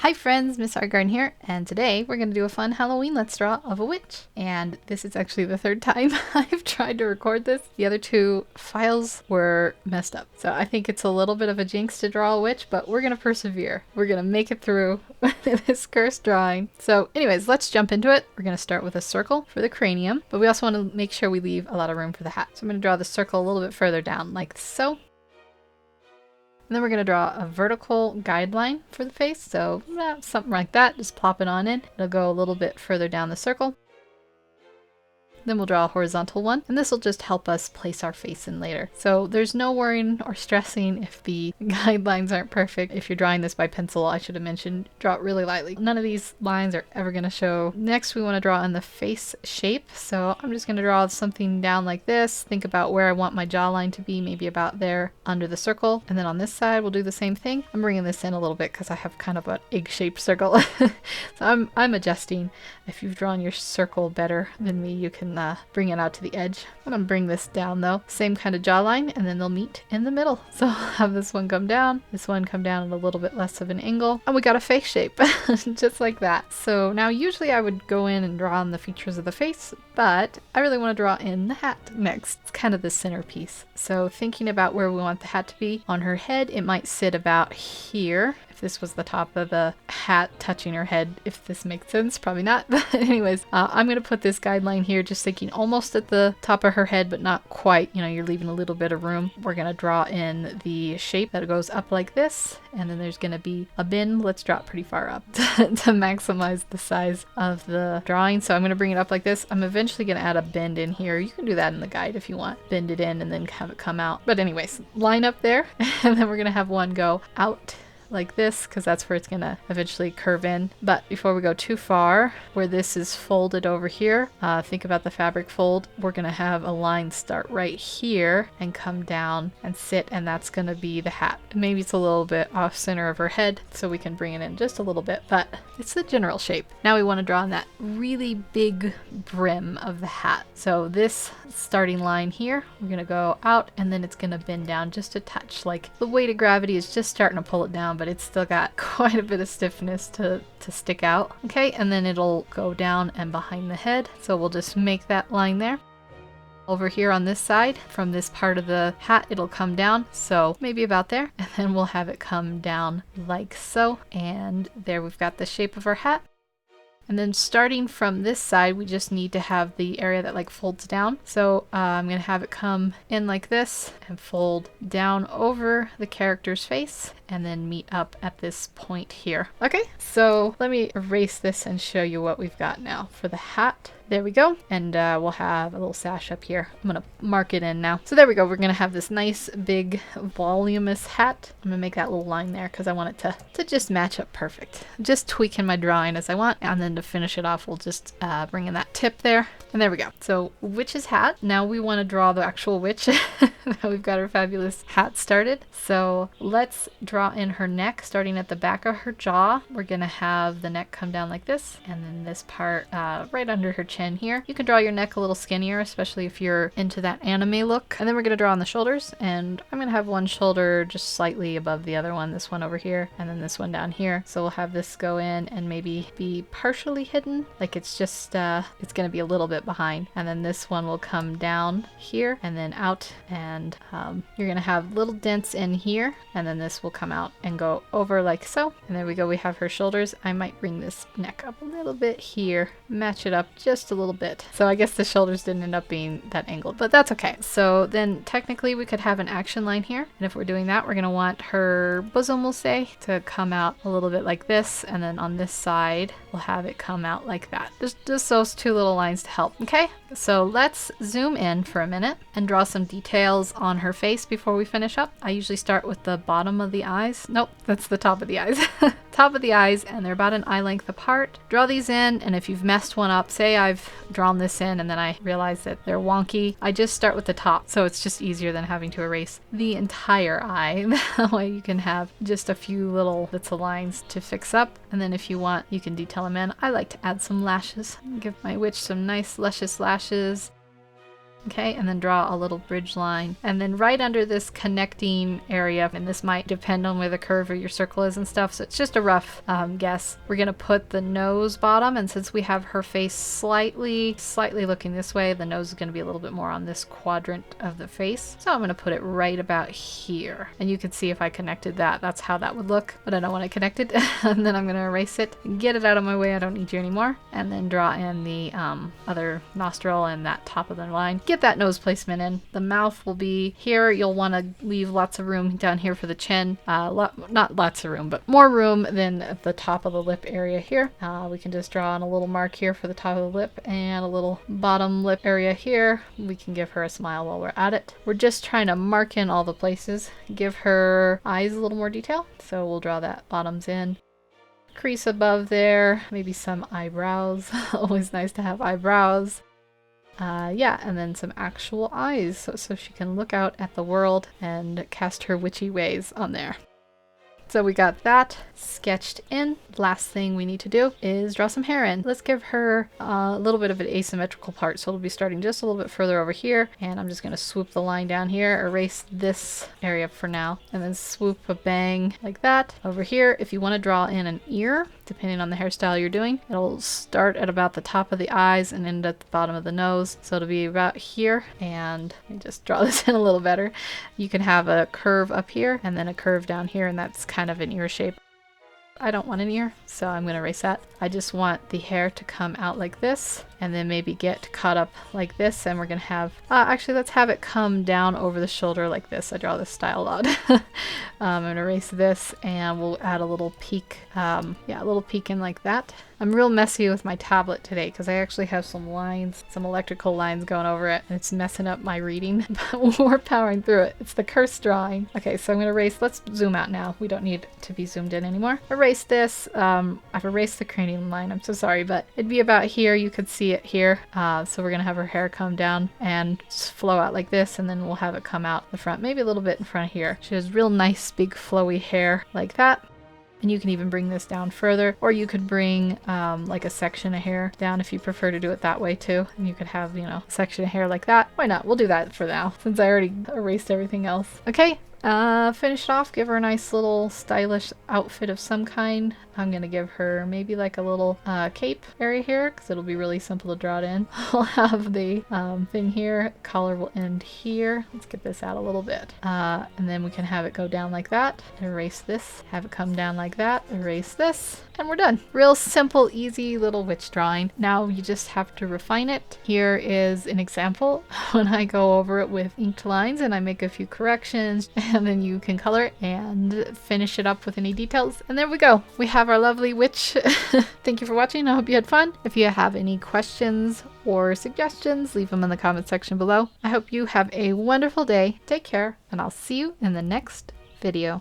Hi friends, Miss Art Garden here, and today we're going to do a fun Halloween Let's Draw of a witch. And this is actually the third time I've tried to record this. The other two files were messed up. So I think it's a little bit of a jinx to draw a witch, but we're going to persevere. We're going to make it through this cursed drawing. So anyways, let's jump into it. We're going to start with a circle for the cranium, but we also want to make sure we leave a lot of room for the hat. So I'm going to draw the circle a little bit further down like so. And then we're going to draw a vertical guideline for the face. So something like that, just plop it on in. It'll go a little bit further down the circle. Then we'll draw a horizontal one, and this will just help us place our face in later. So there's no worrying or stressing if the guidelines aren't perfect. If you're drawing this by pencil, I should have mentioned, draw it really lightly. None of these lines are ever going to show. Next, we want to draw in the face shape. So I'm just going to draw something down like this. Think about where I want my jawline to be, maybe about there under the circle. And then on this side, we'll do the same thing. I'm bringing this in a little bit because I have kind of an egg-shaped circle. So I'm adjusting. If you've drawn your circle better than me, you can bring it out to the edge. I'm gonna bring this down though. Same kind of jawline, and then they'll meet in the middle. So I'll have this one come down, this one come down at a little bit less of an angle, and we got a face shape, just like that. So now usually I would go in and draw on the features of the face, but I really want to draw in the hat next. It's kind of the centerpiece. So thinking about where we want the hat to be, on her head, it might sit about here. If this was the top of the hat touching her head, if this makes sense, probably not. But anyways, I'm going to put this guideline here, just thinking almost at the top of her head, but not quite. You know, you're leaving a little bit of room. We're going to draw in the shape that goes up like this, and then there's going to be a bend. Let's draw it pretty far up to maximize the size of the drawing. So I'm going to bring it up like this. I'm eventually going to add a bend in here. You can do that in the guide if you want. Bend it in and then have it come out. But anyways, line up there, and then we're going to have one go out like this, because that's where it's gonna eventually curve in. But before we go too far, where this is folded over here, think about the fabric fold. We're gonna have a line start right here and come down and sit, and that's gonna be the hat. Maybe it's a little bit off center of her head, so we can bring it in just a little bit, but it's the general shape. Now we want to draw on that really big brim of the hat. So this starting line here, we're gonna go out, and then it's gonna bend down just a touch. Like the weight of gravity is just starting to pull it down, but it's still got quite a bit of stiffness to stick out. Okay, and then it'll go down and behind the head. So we'll just make that line there. Over here on this side, from this part of the hat, it'll come down, so maybe about there, and then we'll have it come down like so. And there we've got the shape of our hat. And then starting from this side, we just need to have the area that like folds down. So I'm going to have it come in like this and fold down over the character's face and then meet up at this point here. Okay, so let me erase this and show you what we've got now for the hat. There we go. And we'll have a little sash up here. I'm going to mark it in now. So there we go. We're going to have this nice, big, voluminous hat. I'm going to make that little line there because I want it to just match up perfect. Just tweaking my drawing as I want. And then to finish it off, we'll just bring in that tip there. And there we go. So witch's hat. Now we want to draw the actual witch. Now we've got our fabulous hat started. So let's draw in her neck, starting at the back of her jaw. We're going to have the neck come down like this. And then this part right under her chin here. You can draw your neck a little skinnier, especially if you're into that anime look. And then we're going to draw on the shoulders, and I'm going to have one shoulder just slightly above the other one, this one over here, and then this one down here. So we'll have this go in and maybe be partially hidden, like it's just it's going to be a little bit behind. And then this one will come down here and then out, and you're going to have little dents in here, and then this will come out and go over like so. And there we go. We have her shoulders. I might bring this neck up a little bit here, match it up just a little bit. So I guess the shoulders didn't end up being that angled, but that's okay. So then technically we could have an action line here. And if we're doing that, we're going to want her bosom, we'll say, to come out a little bit like this. And then on this side, we'll have it come out like that. Just those two little lines to help. Okay, so let's zoom in for a minute and draw some details on her face before we finish up. I usually start with the bottom of the eyes. Nope, that's the top of the eyes. Top of the eyes, and they're about an eye length apart. Draw these in, and if you've messed one up, say I've drawn this in and then I realize that they're wonky, I just start with the top, so it's just easier than having to erase the entire eye. That way you can have just a few little bits of lines to fix up, and then if you want, you can detail them in. I like to add some lashes. Give my witch some nice luscious lashes. Okay, and then draw a little bridge line. And then right under this connecting area, and this might depend on where the curve of your circle is and stuff, so it's just a rough guess. We're gonna put the nose bottom, and since we have her face slightly looking this way, the nose is gonna be a little bit more on this quadrant of the face. So I'm gonna put it right about here. And you can see if I connected that, that's how that would look, but I don't want it connected. And then I'm gonna erase it, get it out of my way, I don't need you anymore. And then draw in the other nostril and that top of the line. Get that nose placement in. The mouth will be here. You'll want to leave lots of room down here for the chin. Not lots of room, but more room than at the top of the lip area here. We can just draw on a little mark here for the top of the lip and a little bottom lip area here. We can give her a smile while we're at it. We're just trying to mark in all the places. Give her eyes a little more detail. So we'll draw that bottoms in. Crease above there, maybe some eyebrows. Always nice to have eyebrows. Yeah, and then some actual eyes so she can look out at the world and cast her witchy ways on there. So we got that sketched in. Last thing we need to do is draw some hair in. Let's give her a little bit of an asymmetrical part. So it'll be starting just a little bit further over here. And I'm just going to swoop the line down here, erase this area for now, and then swoop a bang like that. Over here, if you want to draw in an ear, depending on the hairstyle you're doing, it'll start at about the top of the eyes and end at the bottom of the nose. So it'll be about here. And let me just draw this in a little better. You can have a curve up here and then a curve down here, and that's kind of an ear shape. I don't want an ear, so I'm going to erase that. I just want the hair to come out like this and then maybe get caught up like this, and we're going to have, actually let's have it come down over the shoulder like this. I draw this style odd. I'm going to erase this and we'll add a little peak, yeah, a little peek in like that. I'm real messy with my tablet today because I actually have some lines, some electrical lines going over it, and it's messing up my reading, but we're powering through it. It's the curse drawing. Okay, so I'm going to erase, let's zoom out now. We don't need to be zoomed in anymore. Erase this. I've erased the cranium line, I'm so sorry, but it'd be about here. You could see it here. So we're going to have her hair come down and flow out like this, and then we'll have it come out the front, maybe a little bit in front here. She has real nice big flowy hair like that. And you can even bring this down further, or you could bring like a section of hair down if you prefer to do it that way too. And you could have, you know, a section of hair like that. Why not? We'll do that for now since I already erased everything else. Okay, finish it off. Give her a nice little stylish outfit of some kind. I'm gonna give her maybe like a little cape area here because it'll be really simple to draw it in. I'll have the thing here. Collar will end here. Let's get this out a little bit. And then we can have it go down like that. Erase this. Have it come down like that. Erase this. And we're done. Real simple, easy little witch drawing. Now you just have to refine it. Here is an example when I go over it with inked lines and I make a few corrections, and then you can color it and finish it up with any details. And there we go. We have our lovely witch. Thank you for watching. I hope you had fun. If you have any questions or suggestions, leave them in the comment section below. I hope you have a wonderful day. Take care, and I'll see you in the next video.